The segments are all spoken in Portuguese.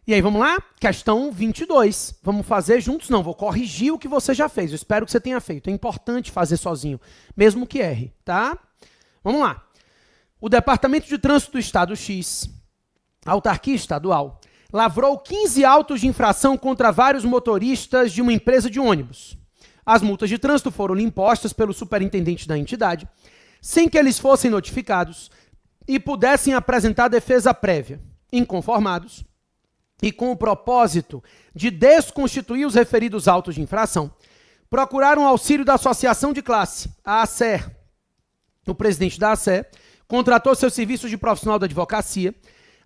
E aí, vamos lá? Questão 22. Vamos fazer juntos? Não, vou corrigir o que você já fez. Eu espero que você tenha feito. É importante fazer sozinho, mesmo que erre, tá? Vamos lá. O Departamento de Trânsito do Estado X, autarquia estadual, lavrou 15 autos de infração contra vários motoristas de uma empresa de ônibus. As multas de trânsito foram impostas pelo superintendente da entidade, sem que eles fossem notificados e pudessem apresentar defesa prévia. Inconformados, e com o propósito de desconstituir os referidos autos de infração, procuraram o auxílio da Associação de Classe, a ACER. O presidente da ACER contratou seus serviços de profissional da advocacia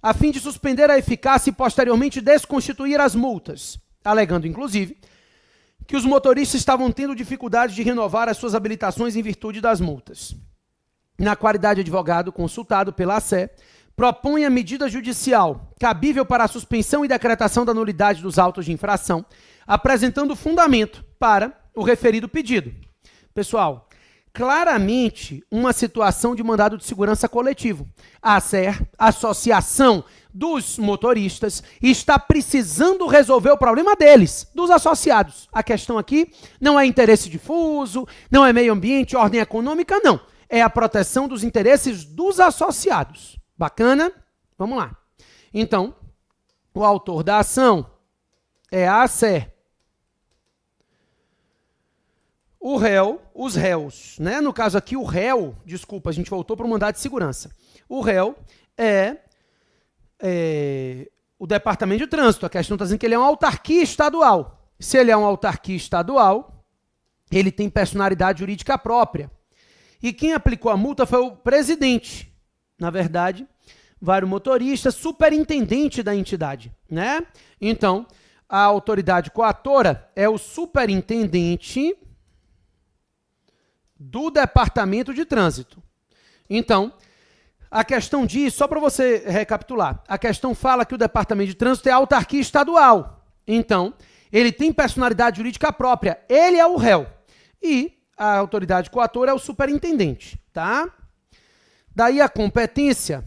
a fim de suspender a eficácia e posteriormente desconstituir as multas, alegando, inclusive, que os motoristas estavam tendo dificuldade de renovar as suas habilitações em virtude das multas. Na qualidade de advogado consultado pela ACER, propõe a medida judicial cabível para a suspensão e decretação da nulidade dos autos de infração, apresentando fundamento para o referido pedido. Pessoal, claramente uma situação de mandado de segurança coletivo. A ACER, Associação dos Motoristas, está precisando resolver o problema deles, dos associados. A questão aqui não é interesse difuso, não é meio ambiente, ordem econômica, não. É a proteção dos interesses dos associados. Bacana? Vamos lá. Então, o autor da ação é a ACER. O réu, os réus, né? No caso aqui, o réu, desculpa, a gente voltou para o mandado de segurança. O réu é o Departamento de Trânsito. A questão está dizendo que ele é uma autarquia estadual. Se ele é uma autarquia estadual, ele tem personalidade jurídica própria. E quem aplicou a multa foi o presidente. Na verdade, vários motoristas, superintendente da entidade, né? Então, a autoridade coatora é o superintendente do Departamento de Trânsito. Então, a questão diz, só para você recapitular, a questão fala que o Departamento de Trânsito é a autarquia estadual. Então, ele tem personalidade jurídica própria, ele é o réu. E a autoridade coatora é o superintendente, tá? Daí a competência,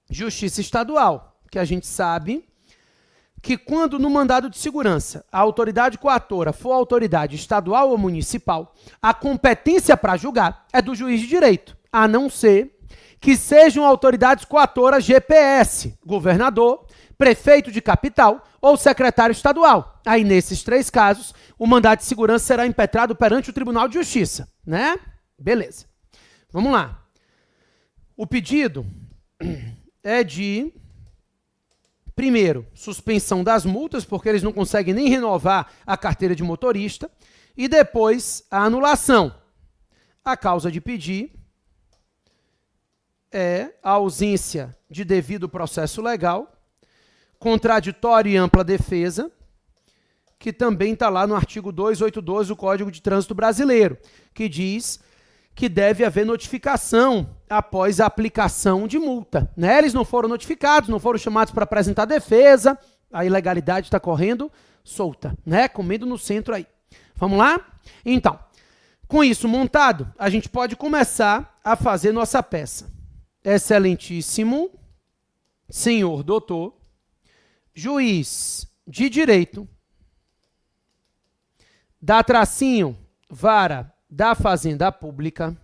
justiça estadual, que a gente sabe que quando no mandado de segurança a autoridade coatora for autoridade estadual ou municipal, a competência para julgar é do juiz de direito, a não ser que sejam autoridades coatoras GPS, governador, prefeito de capital ou secretário estadual. Aí, nesses 3 casos, o mandado de segurança será impetrado perante o Tribunal de Justiça, né? Beleza. Vamos lá. O pedido é de, primeiro, suspensão das multas, porque eles não conseguem nem renovar a carteira de motorista, e depois a anulação. A causa de pedir é a ausência de devido processo legal, contraditório e ampla defesa, que também está lá no artigo 2812 do Código de Trânsito Brasileiro, que diz que deve haver notificação após a aplicação de multa, né? Eles não foram notificados, não foram chamados para apresentar defesa, a ilegalidade está correndo solta, né? Comendo no centro aí. Vamos lá? Então, com isso montado, a gente pode começar a fazer nossa peça. Excelentíssimo senhor doutor, juiz de direito, da tracinho, vara da Fazenda Pública,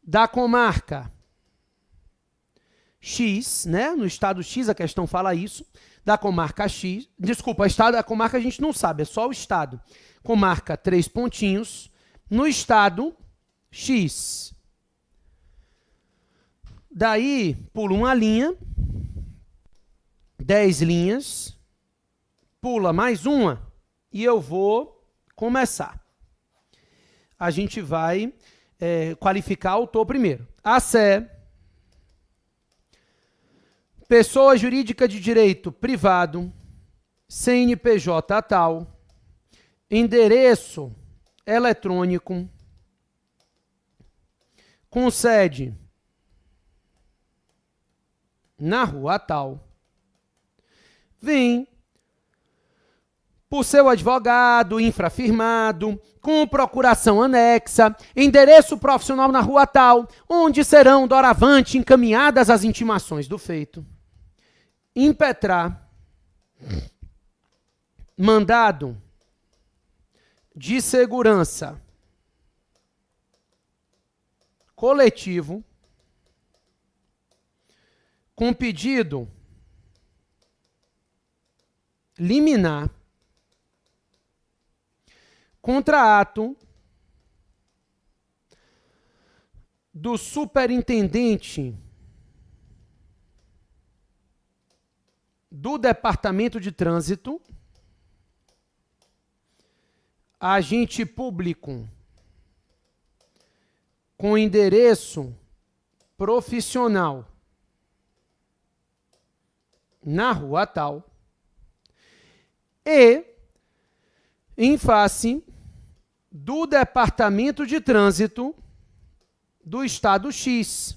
da comarca X, né? No estado X, a questão fala isso, da comarca X, desculpa, o estado da comarca a gente não sabe, é só o estado. Comarca 3 pontinhos, no estado X. Daí, pula uma linha, 10 linhas, pula mais uma, e eu vou começar. A gente vai qualificar o autor primeiro. ACE, pessoa jurídica de direito privado, CNPJ tal, endereço eletrônico, com sede na rua tal, vem por seu advogado, infrafirmado, com procuração anexa, endereço profissional na rua tal, onde serão doravante encaminhadas as intimações do feito. Impetrar mandado de segurança coletivo com pedido liminar contra ato do superintendente do Departamento de Trânsito, agente público com endereço profissional na rua tal e em face do Departamento de Trânsito do Estado X,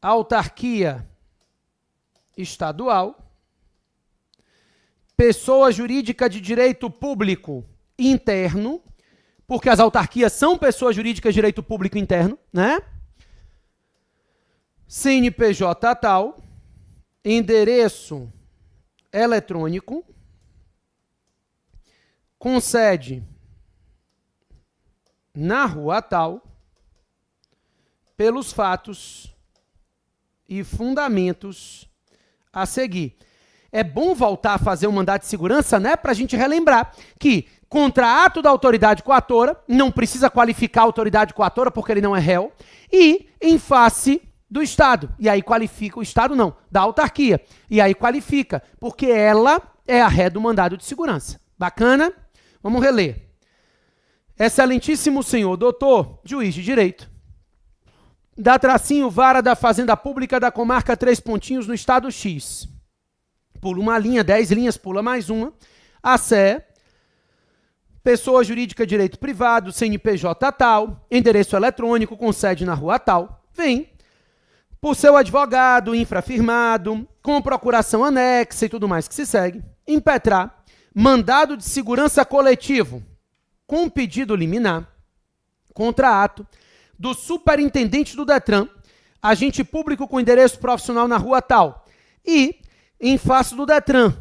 autarquia estadual, pessoa jurídica de direito público interno, porque as autarquias são pessoas jurídicas de direito público interno, né? CNPJ tal, endereço eletrônico, com sede na rua tal, pelos fatos e fundamentos a seguir. É bom voltar a fazer um mandado de segurança, né, para a gente relembrar que contra ato da autoridade coatora, não precisa qualificar a autoridade coatora porque ele não é réu, e em face do Estado. E aí qualifica o Estado, não, da autarquia. E aí qualifica, porque ela é a ré do mandado de segurança. Bacana? Vamos reler. Excelentíssimo senhor doutor, juiz de direito, da tracinho vara da Fazenda Pública da comarca 3 Pontinhos no Estado X. Pula uma linha, 10 linhas, pula mais uma. A Sé, pessoa jurídica de direito privado, CNPJ tal, endereço eletrônico com sede na rua tal, vem por seu advogado, infrafirmado, com procuração anexa e tudo mais que se segue, impetrar mandado de segurança coletivo com pedido liminar contra ato do superintendente do Detran, agente público com endereço profissional na rua tal, e em face do Detran,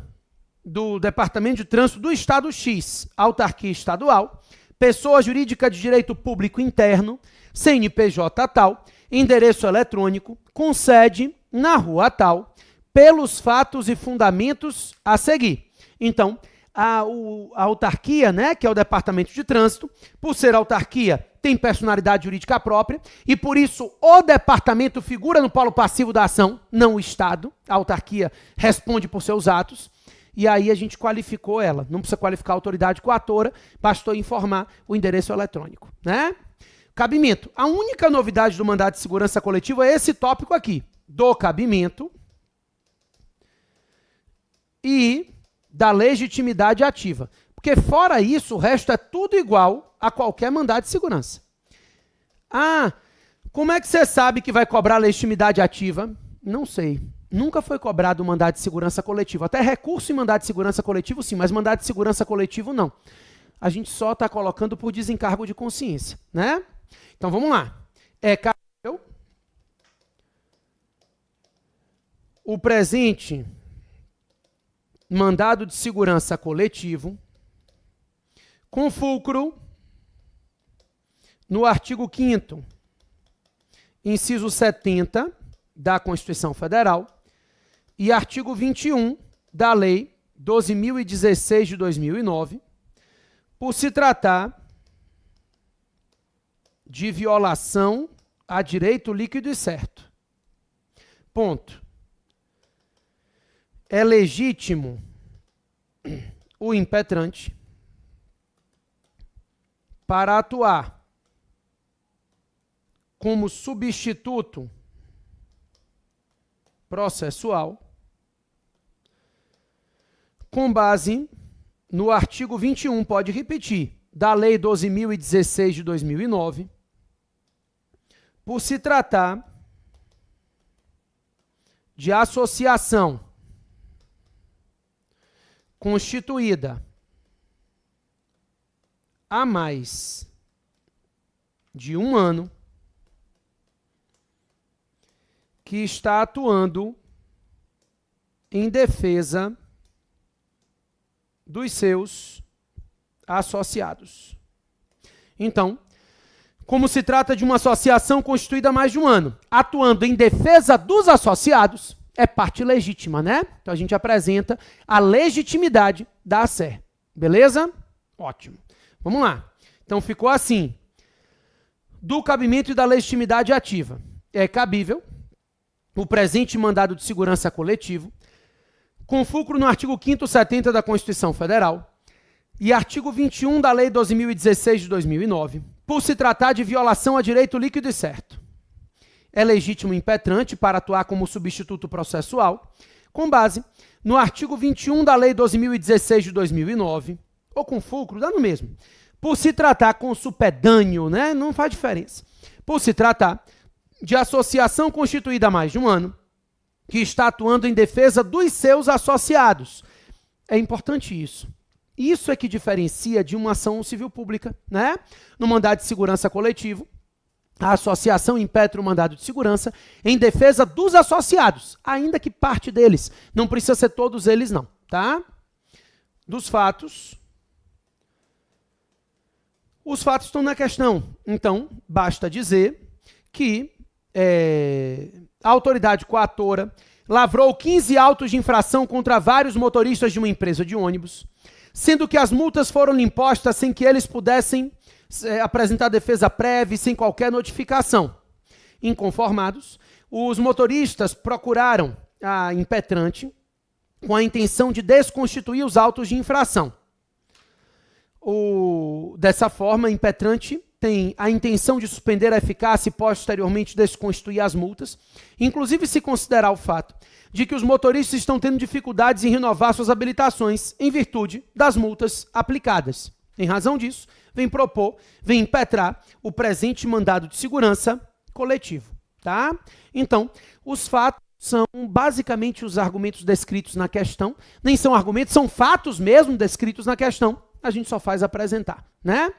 do Departamento de Trânsito do Estado X, autarquia estadual, pessoa jurídica de direito público interno, CNPJ tal, endereço eletrônico, com sede na rua tal, pelos fatos e fundamentos a seguir. Então, a autarquia, né, que é o Departamento de Trânsito, por ser autarquia, tem personalidade jurídica própria, e por isso o departamento figura no polo passivo da ação, não o Estado. A autarquia responde por seus atos, e aí a gente qualificou ela. Não precisa qualificar a autoridade coatora, bastou informar o endereço eletrônico, né? Cabimento. A única novidade do mandado de segurança coletiva é esse tópico aqui, do cabimento e da legitimidade ativa. Porque fora isso, o resto é tudo igual a qualquer mandado de segurança. Ah, como é que você sabe que vai cobrar legitimidade ativa? Não sei. Nunca foi cobrado mandado de segurança coletivo. Até recurso em mandado de segurança coletivo, sim, mas mandado de segurança coletivo, não. A gente só está colocando por desencargo de consciência, né? Então, vamos lá. É cabível o presente mandado de segurança coletivo com fulcro no artigo 5º, inciso 70 da Constituição Federal e artigo 21 da Lei 12.016 de 2009, por se tratar de violação a direito líquido e certo. Ponto. É legítimo o impetrante para atuar como substituto processual com base no artigo 21, pode repetir, da Lei 12.016 de 2009, por se tratar de associação constituída há mais de 1 ano, que está atuando em defesa dos seus associados. Então, como se trata de uma associação constituída há mais de 1 ano, atuando em defesa dos associados, é parte legítima, né? Então a gente apresenta a legitimidade da ACER. Beleza? Ótimo. Vamos lá. Então ficou assim. Do cabimento e da legitimidade ativa. É cabível o presente mandado de segurança coletivo, com fulcro no artigo 5º 70 da Constituição Federal e artigo 21 da Lei 12.016 de 2009, por se tratar de violação a direito líquido e certo. É legítimo impetrante para atuar como substituto processual, com base no artigo 21 da Lei 12.016 de 2009, ou com fulcro, dá no mesmo, por se tratar com supedâneo, né? Não faz diferença. Por se tratar de associação constituída há mais de 1 ano, que está atuando em defesa dos seus associados. É importante isso. Isso é que diferencia de uma ação civil pública, né? No mandado de segurança coletivo, a associação impetra o mandado de segurança em defesa dos associados, ainda que parte deles. Não precisa ser todos eles, não, tá? Dos fatos. Os fatos estão na questão. Então, basta dizer que a autoridade coatora lavrou 15 autos de infração contra vários motoristas de uma empresa de ônibus, sendo que as multas foram impostas sem que eles pudessem apresentar defesa prévia e sem qualquer notificação. Inconformados, os motoristas procuraram a impetrante com a intenção de desconstituir os autos de infração. Dessa forma, a impetrante tem a intenção de suspender a eficácia e posteriormente desconstituir as multas, inclusive se considerar o fato de que os motoristas estão tendo dificuldades em renovar suas habilitações em virtude das multas aplicadas. Em razão disso, vem impetrar o presente mandado de segurança coletivo, tá? Então, os fatos são basicamente os argumentos descritos na questão, nem são argumentos, são fatos mesmo descritos na questão, a gente só faz apresentar, né?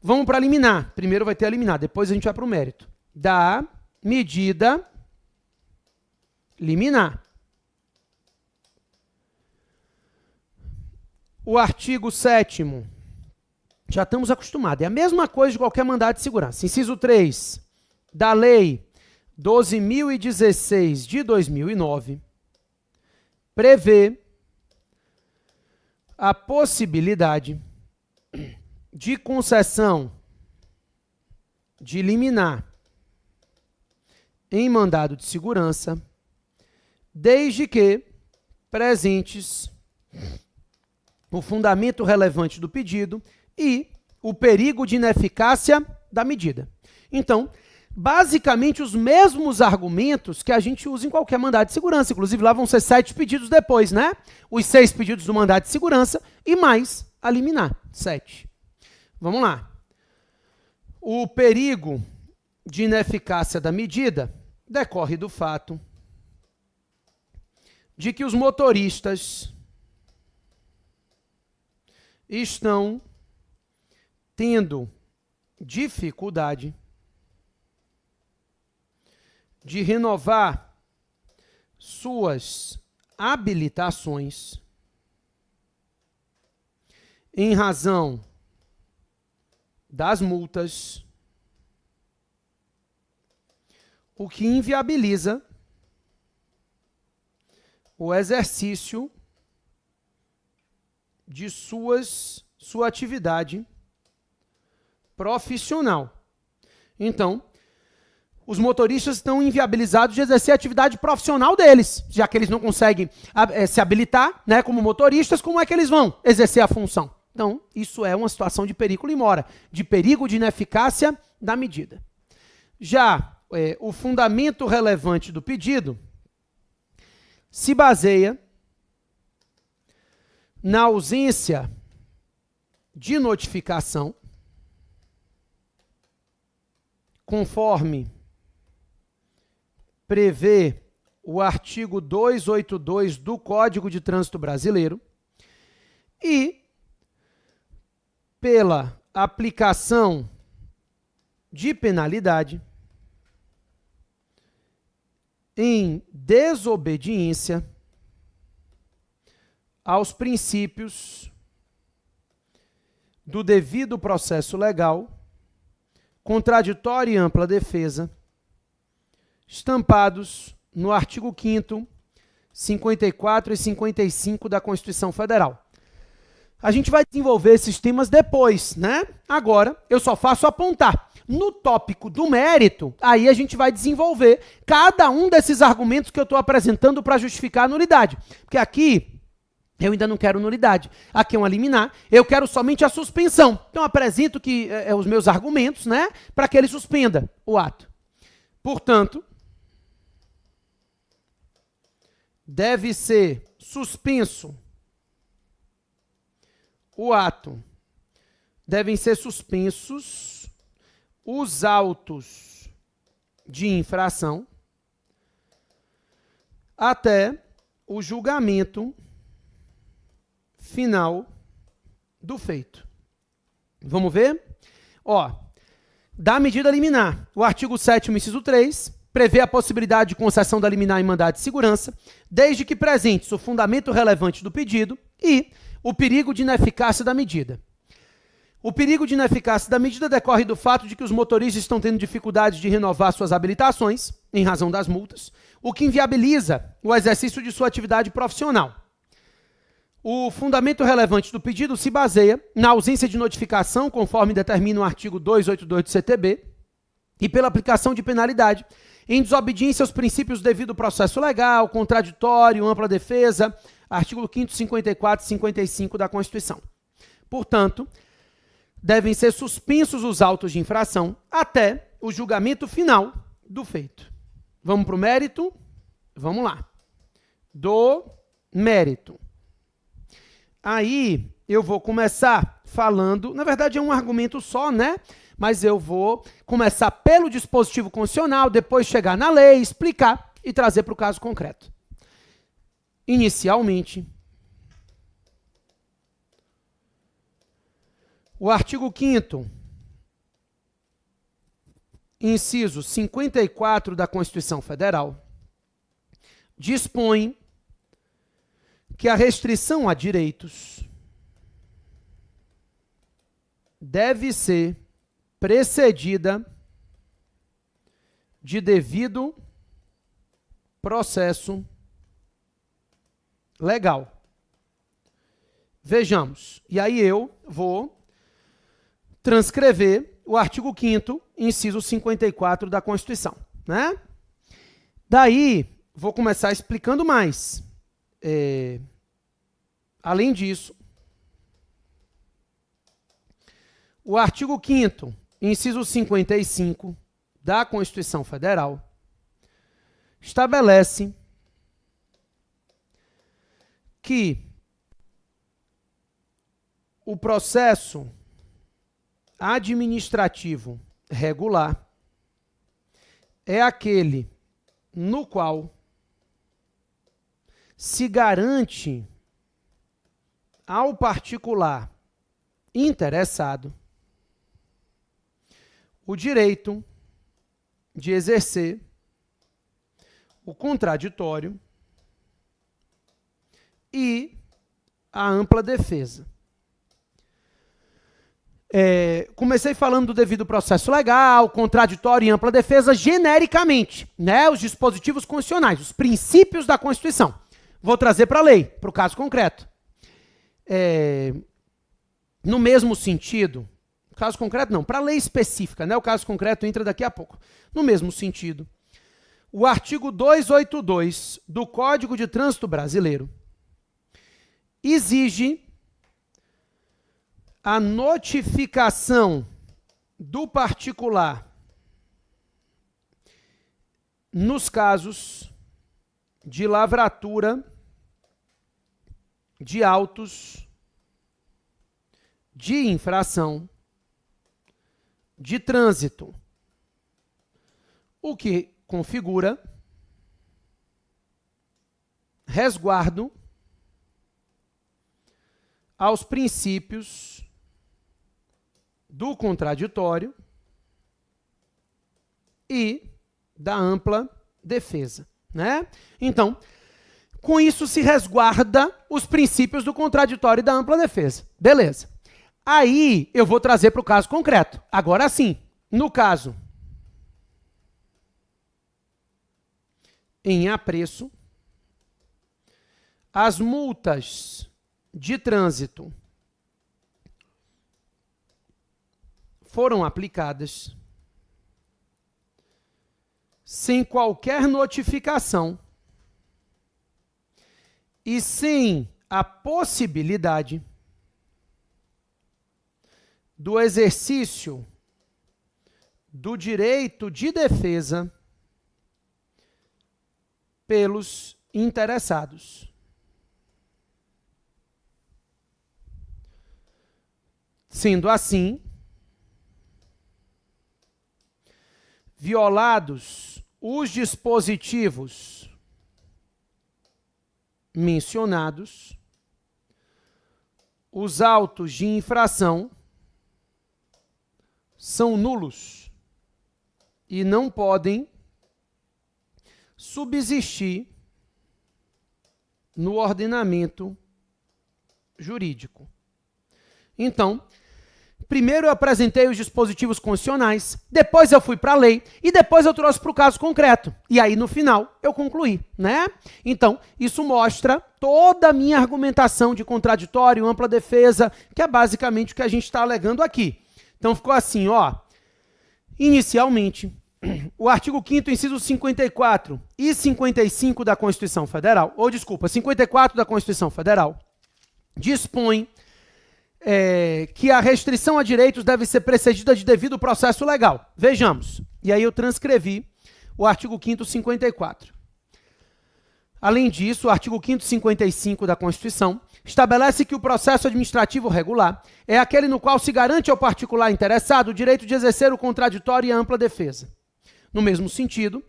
Vamos para a liminar. Primeiro vai ter a liminar, depois a gente vai para o mérito. Da medida liminar. O artigo 7º, já estamos acostumados, é a mesma coisa de qualquer mandado de segurança. Inciso 3 da Lei 12.016 de 2009, prevê a possibilidade de concessão de liminar em mandado de segurança, desde que presentes o fundamento relevante do pedido e o perigo de ineficácia da medida. Então, basicamente os mesmos argumentos que a gente usa em qualquer mandado de segurança. Inclusive, lá vão ser 7 pedidos depois, né? Os 6 pedidos do mandado de segurança e mais a liminar, 7. Vamos lá. O perigo de ineficácia da medida decorre do fato de que os motoristas estão tendo dificuldade de renovar suas habilitações em razão das multas, o que inviabiliza o exercício de sua atividade profissional. Então, os motoristas estão inviabilizados de exercer a atividade profissional deles, já que eles não conseguem se habilitar, né, como motoristas, como é que eles vão exercer a função? Então, isso é uma situação de perigo e mora, de perigo de ineficácia da medida. Já o fundamento relevante do pedido se baseia na ausência de notificação, conforme prevê o artigo 282 do Código de Trânsito Brasileiro, e pela aplicação de penalidade em desobediência aos princípios do devido processo legal, contraditório e ampla defesa, estampados no artigo 5º, 54 e 55 da Constituição Federal. A gente vai desenvolver esses temas depois, né? Agora, eu só faço apontar. No tópico do mérito, aí a gente vai desenvolver cada um desses argumentos que eu estou apresentando para justificar a nulidade. Porque aqui, eu ainda não quero nulidade. Aqui é uma liminar, eu quero somente a suspensão. Então, eu apresento os meus argumentos, né? Para que ele suspenda o ato. Portanto, deve ser suspenso o ato. Devem ser suspensos os autos de infração até o julgamento final do feito. Vamos ver? Ó, da medida liminar, o artigo 7º, inciso 3, prevê a possibilidade de concessão da liminar em mandado de segurança, desde que presente o fundamento relevante do pedido e o perigo de ineficácia da medida. O perigo de ineficácia da medida decorre do fato de que os motoristas estão tendo dificuldade de renovar suas habilitações, em razão das multas, o que inviabiliza o exercício de sua atividade profissional. O fundamento relevante do pedido se baseia na ausência de notificação, conforme determina o artigo 282 do CTB, e pela aplicação de penalidade, em desobediência aos princípios do devido processo legal, contraditório, ampla defesa, artigo 5º, 54 e 55 da Constituição. Portanto, devem ser suspensos os autos de infração até o julgamento final do feito. Vamos para o mérito? Vamos lá. Do mérito. Aí, eu vou começar falando, na verdade é um argumento só, né? Mas eu vou começar pelo dispositivo constitucional, depois chegar na lei, explicar e trazer para o caso concreto. Inicialmente, o artigo 5º, inciso 54 da Constituição Federal, dispõe que a restrição a direitos deve ser precedida de devido processo legal. Vejamos. E aí eu vou transcrever o artigo 5º, inciso 54 da Constituição, né? Daí, vou começar explicando mais. Além disso, o artigo 5º, inciso 55 da Constituição Federal, estabelece que o processo administrativo regular é aquele no qual se garante ao particular interessado o direito de exercer o contraditório e a ampla defesa. Comecei falando do devido processo legal, contraditório e ampla defesa genericamente, né? Os dispositivos constitucionais, os princípios da Constituição. Vou trazer para a lei, para o caso concreto. No mesmo sentido, caso concreto não, para a lei específica, né? O caso concreto entra daqui a pouco. No mesmo sentido, o artigo 282 do Código de Trânsito Brasileiro exige a notificação do particular nos casos de lavratura de autos de infração de trânsito, o que configura resguardo aos princípios do contraditório e da ampla defesa, né? Então, com isso se resguarda os princípios do contraditório e da ampla defesa. Beleza. Aí eu vou trazer para o caso concreto. Agora sim, no caso em apreço, as multas de trânsito foram aplicadas sem qualquer notificação e sem a possibilidade do exercício do direito de defesa pelos interessados. Sendo assim, violados os dispositivos mencionados, os autos de infração são nulos e não podem subsistir no ordenamento jurídico. Então, primeiro eu apresentei os dispositivos constitucionais, depois eu fui para a lei e depois eu trouxe para o caso concreto. E aí, no final, eu concluí, né? Então, isso mostra toda a minha argumentação de contraditório, ampla defesa, que é basicamente o que a gente está alegando aqui. Então, ficou assim, ó. Inicialmente, o artigo 5º, inciso 54 e 55 da Constituição Federal, 54 da Constituição Federal, dispõe que a restrição a direitos deve ser precedida de devido processo legal. Vejamos. E aí eu transcrevi o artigo 5º, 54. Além disso, o artigo 5º, 55 da Constituição estabelece que o processo administrativo regular é aquele no qual se garante ao particular interessado o direito de exercer o contraditório e a ampla defesa. No mesmo sentido,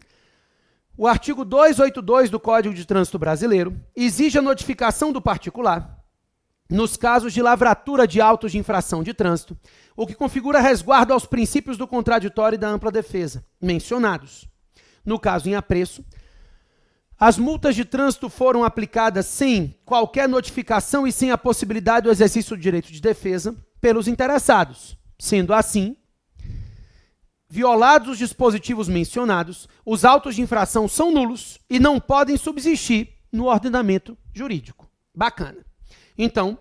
o artigo 282 do Código de Trânsito Brasileiro exige a notificação do particular nos casos de lavratura de autos de infração de trânsito, o que configura resguardo aos princípios do contraditório e da ampla defesa, mencionados. No caso em apreço, as multas de trânsito foram aplicadas sem qualquer notificação e sem a possibilidade do exercício do direito de defesa pelos interessados. Sendo assim, violados os dispositivos mencionados, os autos de infração são nulos e não podem subsistir no ordenamento jurídico. Bacana. Então,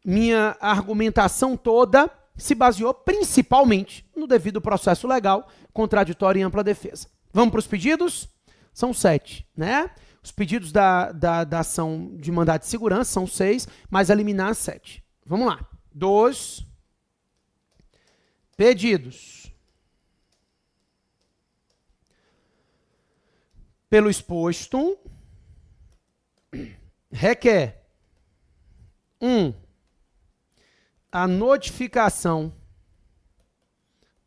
minha argumentação toda se baseou principalmente no devido processo legal, contraditório e ampla defesa. Vamos para os pedidos? São 7, né? Os pedidos da ação de mandado de segurança são 6, mas a liminar 7. Vamos lá. 2 pedidos. Pelo exposto, requer 1. A notificação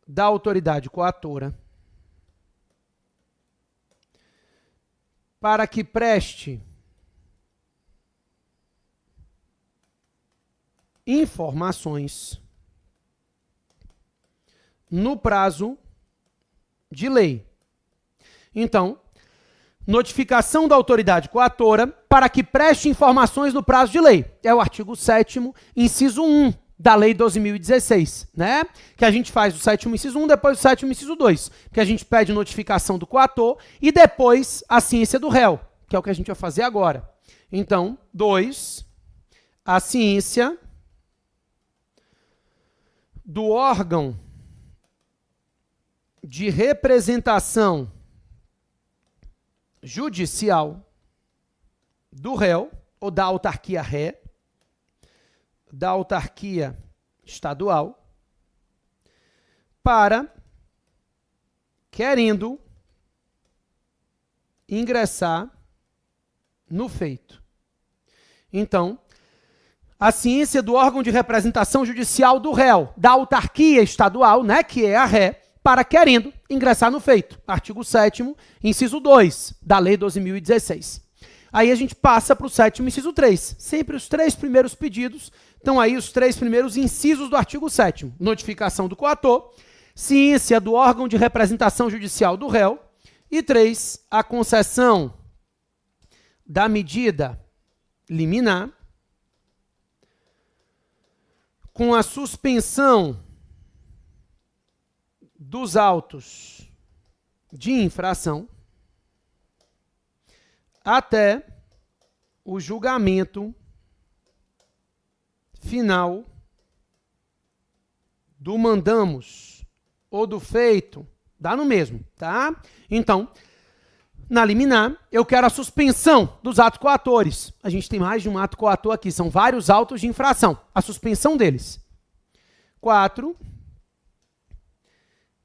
da autoridade coatora para que preste informações no prazo de lei. Então, notificação da autoridade coatora para que preste informações no prazo de lei. É o artigo 7º, inciso 1 da Lei 12.016, né? Que a gente faz o 7º, inciso 1, depois o 7º, inciso 2. Que a gente pede notificação do coator e depois a ciência do réu, que é o que a gente vai fazer agora. Então, 2, a ciência do órgão de representação judicial do réu, ou da autarquia ré, da autarquia estadual, para, querendo ingressar no feito. Então, a ciência do órgão de representação judicial do réu, da autarquia estadual, né, que é a ré, para querendo ingressar no feito. Artigo 7º, inciso 2, da Lei 12.016. Aí a gente passa para o 7º, inciso 3. Sempre os 3 primeiros pedidos, estão aí os 3 primeiros incisos do artigo 7º. Notificação do coator, ciência do órgão de representação judicial do réu, e 3, a concessão da medida liminar, com a suspensão dos autos de infração até o julgamento final do mandamos ou do feito, dá no mesmo, tá? Então, na liminar, eu quero a suspensão dos atos coatores. A gente tem mais de um ato coator aqui, são vários autos de infração. A suspensão deles. 4.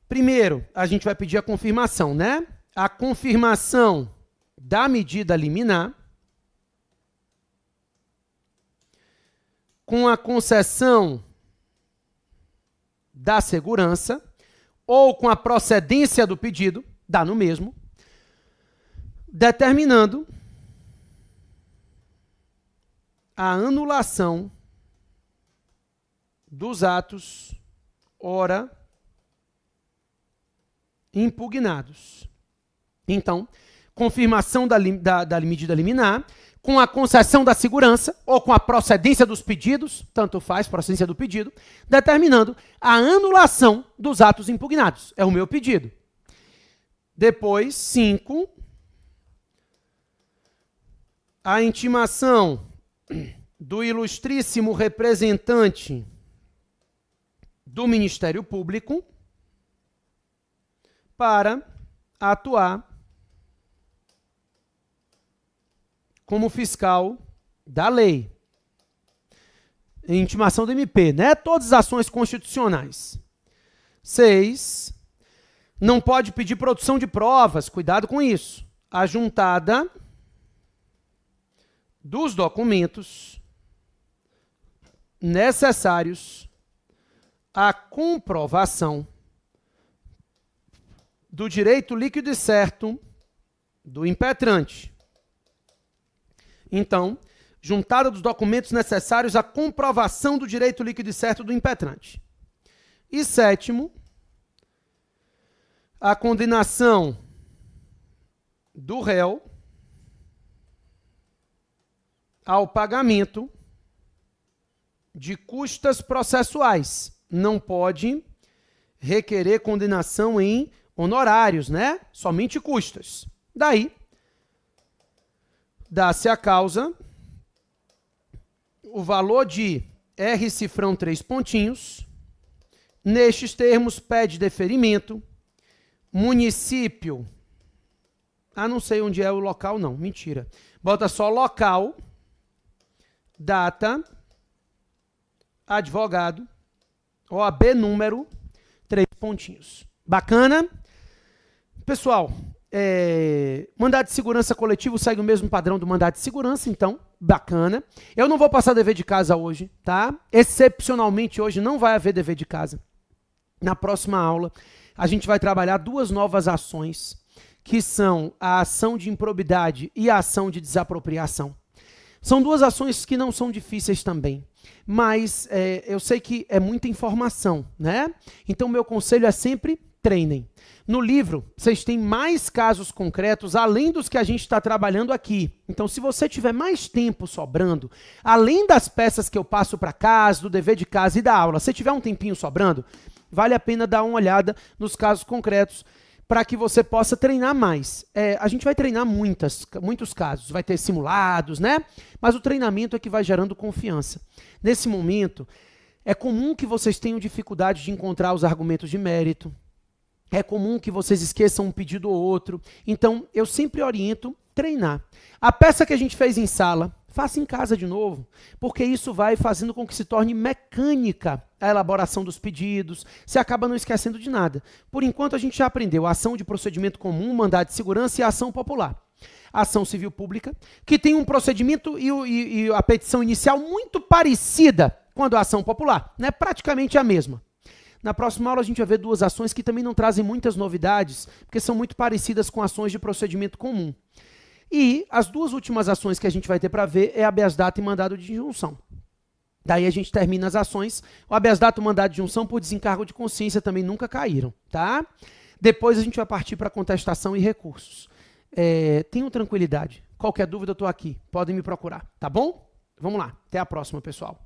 Primeiro, a gente vai pedir a confirmação, né? A confirmação da medida liminar com a concessão da segurança ou com a procedência do pedido, dá no mesmo, determinando a anulação dos atos ora impugnados. Então, confirmação da medida liminar, com a concessão da segurança ou com a procedência dos pedidos, tanto faz, procedência do pedido, determinando a anulação dos atos impugnados. É o meu pedido. Depois, 5, a intimação do ilustríssimo representante do Ministério Público para atuar como fiscal da lei. Intimação do MP, né? Todas as ações constitucionais. 6, não pode pedir produção de provas, cuidado com isso. A juntada dos documentos necessários à comprovação do direito líquido e certo do impetrante. Então, juntada dos documentos necessários à comprovação do direito líquido e certo do impetrante. E 7º, a condenação do réu ao pagamento de custas processuais. Não pode requerer condenação em honorários, né? Somente custas. Daí, dá-se a causa o valor de R cifrão 3 pontinhos. Nestes termos, pede deferimento. Município. Ah, não sei onde é o local, não. Mentira. Bota só local, data, advogado, OAB número, 3 pontinhos. Bacana? Pessoal, mandado de segurança coletivo segue o mesmo padrão do mandado de segurança, então, bacana. Eu não vou passar dever de casa hoje, tá? Excepcionalmente hoje não vai haver dever de casa. Na próxima aula, a gente vai trabalhar 2 novas ações, que são a ação de improbidade e a ação de desapropriação. São 2 ações que não são difíceis também, mas eu sei que é muita informação, né? Então, meu conselho é sempre treinem. No livro, vocês têm mais casos concretos, além dos que a gente está trabalhando aqui. Então, se você tiver mais tempo sobrando, além das peças que eu passo para casa, do dever de casa e da aula, se tiver um tempinho sobrando, vale a pena dar uma olhada nos casos concretos para que você possa treinar mais. A gente vai treinar muitos casos, vai ter simulados, né? Mas o treinamento é que vai gerando confiança. Nesse momento, é comum que vocês tenham dificuldade de encontrar os argumentos de mérito. É comum que vocês esqueçam um pedido ou outro. Então, eu sempre oriento treinar. A peça que a gente fez em sala, faça em casa de novo, porque isso vai fazendo com que se torne mecânica a elaboração dos pedidos, você acaba não esquecendo de nada. Por enquanto, a gente já aprendeu a ação de procedimento comum, mandado de segurança e a ação popular. A ação civil pública, que tem um procedimento e a petição inicial muito parecida com a da ação popular, né? Praticamente a mesma. Na próxima aula a gente vai ver 2 ações que também não trazem muitas novidades, porque são muito parecidas com ações de procedimento comum. E as duas últimas ações que a gente vai ter para ver é habeas data e mandado de injunção. Daí a gente termina as ações. O habeas data e o mandado de injunção por desencargo de consciência também nunca caíram, tá? Depois a gente vai partir para contestação e recursos. Tenham tranquilidade. Qualquer dúvida eu estou aqui. Podem me procurar, tá bom? Vamos lá. Até a próxima, pessoal.